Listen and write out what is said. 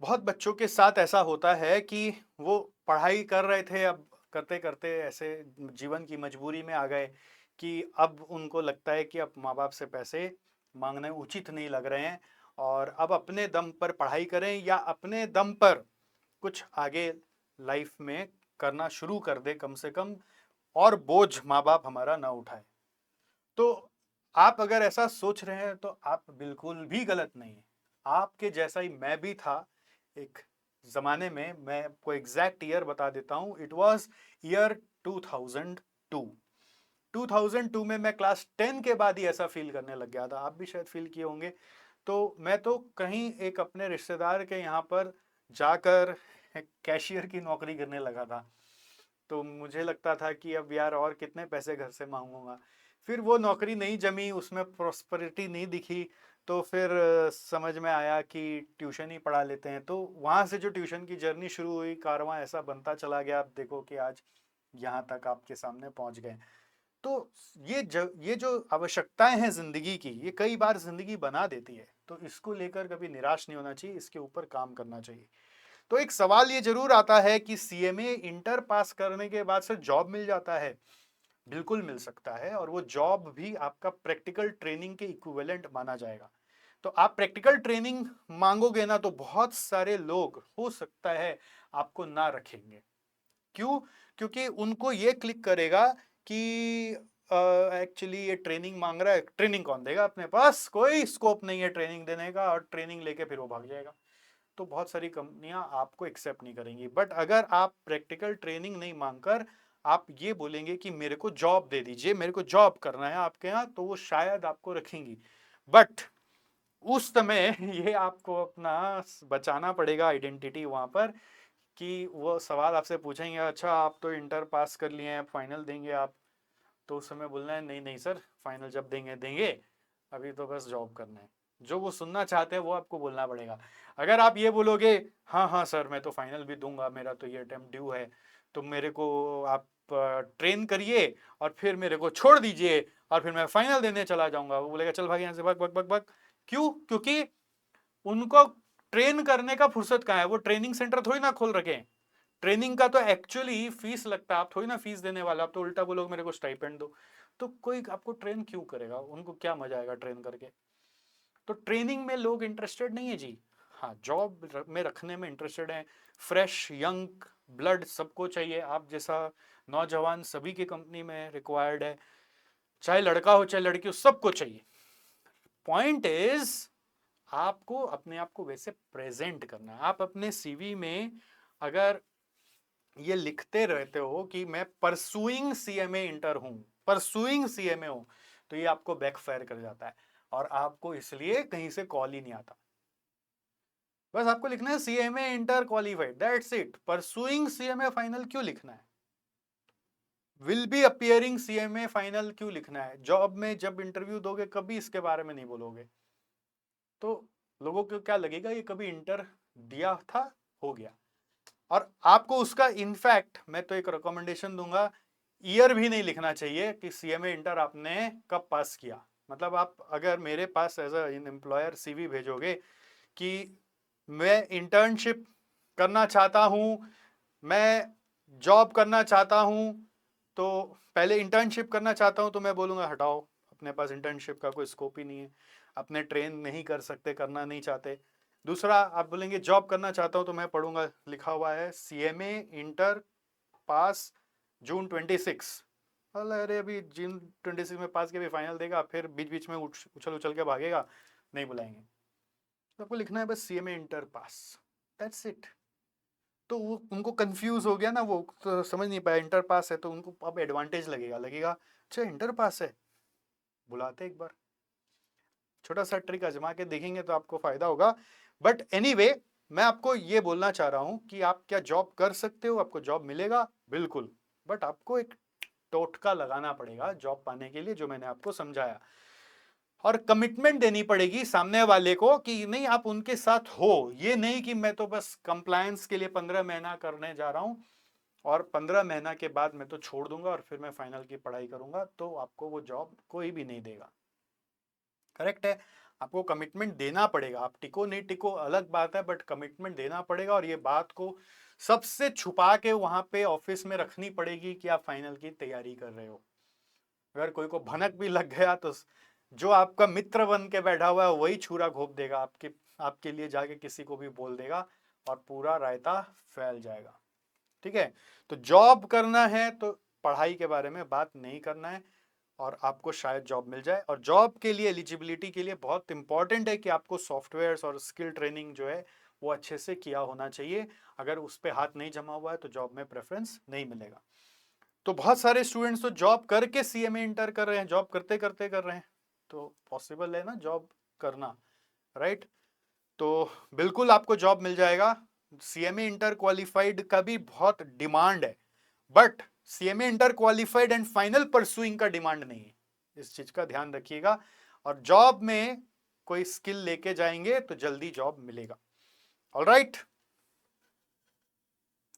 बहुत बच्चों के साथ ऐसा होता है कि वो पढ़ाई कर रहे थे, अब करते-करते ऐसे जीवन की मजबूरी में आ गए कि अब उनको लगता है कि अब माँ-बाप से पैसे माँगने उचित नहीं लग रहे हैं और अब अपने दम पर पढ़ाई करें या अपने दम पर कुछ आगे लाइफ में करना शुरू कर दें कम से कम, और बोझ माँ-बाप हमारा ना उठाएँ। तो आप अगर ऐसा सोच रहे हैं तो आप बिल्कुल भी गलत नहीं हैं। आपके जैसा ही मैं भी था एक ज़माने में। मैं आपको एग्ज़ैक्ट ईयर बता देता हूँ, इट वाज़ ईयर 2002। 2002 में मैं क्लास 10 के बाद ही ऐसा फ़ील करने लग गया था। आप भी शायद फ़ील किए होंगे। तो मैं तो कहीं एक अपने रिश्तेदार के यहाँ पर जाकर कैशियर की नौकरी करने लगा था। तो मुझे लगता था कि अब यार और कितने पैसे घर से मांगूंगा। फिर वो नौकरी नहीं जमी, उसमें प्रॉस्पेरिटी नहीं दिखी। तो फिर समझ में आया कि ट्यूशन ही पढ़ा लेते हैं। तो वहाँ से जो ट्यूशन की जर्नी शुरू हुई, कारवां ऐसा बनता चला गया। आप देखो कि आज यहाँ तक आपके सामने पहुँच गए। तो ये जो आवश्यकताएं हैं जिंदगी की, ये कई बार जिंदगी बना देती है। तो इसको लेकर कभी निराश नहीं होना चाहिए, इसके ऊपर काम करना चाहिए। तो एक सवाल ये जरूर आता है कि सीएमए इंटर पास करने के बाद से जॉब मिल जाता है? बिल्कुल मिल सकता है, और वो जॉब भी आपका प्रैक्टिकल ट्रेनिंग के इक्विवेलेंट माना जाएगा। तो आप प्रैक्टिकल ट्रेनिंग मांगोगे ना, तो बहुत सारे लोग हो सकता है आपको ना रखेंगे। क्यों? क्योंकि उनको ये क्लिक करेगा कि एक्चुअली ये ट्रेनिंग मांग रहा है, ट्रेनिंग कौन देगा, अपने पास कोई स्कोप नहीं है ट्रेनिंग देने का, और ट्रेनिंग लेके फिर वो भाग जाएगा। तो बहुत सारी कंपनियां आपको एक्सेप्ट नहीं करेंगी। बट अगर आप प्रैक्टिकल ट्रेनिंग नहीं मांगकर आप ये बोलेंगे कि मेरे को जॉब दे दीजिए, मेरे को जॉब करना है आपके यहाँ, तो वो शायद आपको रखेंगी। बट उस समय ये आपको अपना बचाना पड़ेगा आइडेंटिटी वहां पर, कि वो सवाल आपसे पूछेंगे, अच्छा आप तो इंटर पास कर लिए हैं, फाइनल देंगे आप? तो उस समय बोलना है, नहीं नहीं सर, फाइनल जब देंगे देंगे, अभी तो बस जॉब करना है। जो वो सुनना चाहते हैं वो आपको बोलना पड़ेगा। अगर आप ये बोलोगे, हाँ हाँ सर मैं तो फाइनल भी दूंगा, मेरा तो ये अटेम्प्ट ड्यू है, तो मेरे को आप ट्रेन करिए और फिर मेरे को छोड़ दीजिए और फिर मैं फाइनल देने चला जाऊंगा, वो बोलेगा चल भाग यहाँ से, भाग भाग भाग भाग। क्यों? क्योंकि उनको ट्रेन करने का फुर्सत कहाँ है? वो ट्रेनिंग सेंटर थोड़ी ना खोल रखे हैं। ट्रेनिंग का तो एक्चुअली फीस लगता है, आप थोड़ी ना फीस देने वाला, आप तो उल्टा बोलोगे मेरे को स्टाइपेंड दो। तो कोई आपको ट्रेन क्यों करेगा? उनको क्या मजा आएगा ट्रेन करके? तो ट्रेनिंग में लोग इंटरेस्टेड नहीं है जी। हाँ, जॉब में रखने में इंटरेस्टेड है। फ्रेश यंग ब्लड सबको चाहिए, आप जैसा नौजवान सभी की कंपनी में रिक्वायर्ड है, चाहे लड़का हो चाहे लड़की हो, सबको चाहिए। पॉइंट इज, आपको अपने आप को वैसे प्रेजेंट करना है। आप अपने सीवी में अगर ये लिखते रहते हो कि मैं परसुइंग सीएमए इंटर हूं, परसुइंग सीएमए हूं, तो ये आपको बैकफायर कर जाता है और आपको इसलिए कहीं से कॉल ही नहीं आता। बस आपको लिखना है CMA inter qualified, that's it. Pursuing CMA final क्यों लिखना है? Will be appearing CMA final क्यों लिखना है? जॉब में जब इंटरव्यू दोगे कभी इसके बारे में नहीं बोलोगे, तो लोगों को क्या लगेगा, ये कभी इंटर दिया था, हो गया। और आपको उसका इनफैक्ट मैं तो एक रिकमेंडेशन दूंगा, ईयर भी नहीं लिखना चाहिए कि सीएमए इंटर आपने कब पास किया। मतलब आप अगर मेरे पास एज अ एम्प्लॉयर सीवी भेजोगे कि मैं इंटर्नशिप करना चाहता हूं, मैं जॉब करना चाहता हूं, तो पहले इंटर्नशिप करना चाहता हूं, तो मैं बोलूंगा हटाओ, अपने पास इंटर्नशिप का कोई स्कोप ही नहीं है, अपने ट्रेन नहीं कर सकते, करना नहीं चाहते। दूसरा, आप बोलेंगे जॉब करना चाहता हूं, तो मैं पढ़ूंगा लिखा हुआ है सीएमए इंटर पास जून 26। अरे अभी जून 26 में पास के भी फाइनल देगा, फिर बीच बीच में उछल उछल के भागेगा, नहीं बुलाएंगे। तो आपको लिखना है बस CMA inter pass, that's it. तो वो उनको कंफ्यूज हो गया ना, वो तो समझ नहीं पाया इंटर पास है, तो उनको अब एडवांटेज लगेगा, अच्छा इंटर पास है, बुलाते एक बार। छोटा सा ट्रिक आजमा के देखेंगे तो आपको फायदा होगा। बट एनीवे, मैं आपको ये बोलना चाह रहा हूं कि आप क्या जॉब कर सकते हो, आपको जॉब मिलेगा बिल्कुल। बट आपको एक टोटका लगाना पड़ेगा जॉब पाने के लिए, जो मैंने आपको समझाया। और कमिटमेंट देनी पड़ेगी सामने वाले को कि नहीं, आप उनके साथ हो। ये नहीं कि मैं तो बस कंप्लायंस के लिए 15 महीना करने जा रहा हूं और 15 महीना के बाद मैं तो छोड़ दूंगा और फिर मैं फाइनल की पढ़ाई करूंगा, तो आपको वो जॉब कोई भी नहीं देगा। करेक्ट है? आपको कमिटमेंट देना पड़ेगा। आप टिको नहीं टिको अलग बात है, बट कमिटमेंट देना पड़ेगा। और ये बात को सबसे छुपा के वहां पे ऑफिस में रखनी पड़ेगी कि आप फाइनल की तैयारी कर रहे हो। अगर कोई को भनक भी लग गया तो जो आपका मित्र बन के बैठा हुआ है वही छुरा घोंप देगा आपके लिए, जाके किसी को भी बोल देगा और पूरा रायता फैल जाएगा। ठीक है, तो जॉब करना है तो पढ़ाई के बारे में बात नहीं करना है, और आपको शायद जॉब मिल जाए। और जॉब के लिए एलिजिबिलिटी के लिए बहुत इंपॉर्टेंट है कि आपको सॉफ्टवेयर्स और स्किल ट्रेनिंग जो है वो अच्छे से किया होना चाहिए। अगर उस पर हाथ नहीं जमा हुआ है तो जॉब में प्रेफरेंस नहीं मिलेगा। तो बहुत सारे स्टूडेंट्स तो जॉब करके सीएमए इंटर कर रहे हैं, जॉब करते करते कर रहे हैं, तो पॉसिबल है ना जॉब करना, राइट? तो बिल्कुल आपको जॉब मिल जाएगा। सीएमए इंटर क्वालिफाइड का भी बहुत डिमांड है, but CMA inter qualified and final pursuing का डिमांड नहीं है। इस चीज का ध्यान रखिएगा। और जॉब में कोई स्किल लेके जाएंगे तो जल्दी जॉब मिलेगा। ऑलराइट।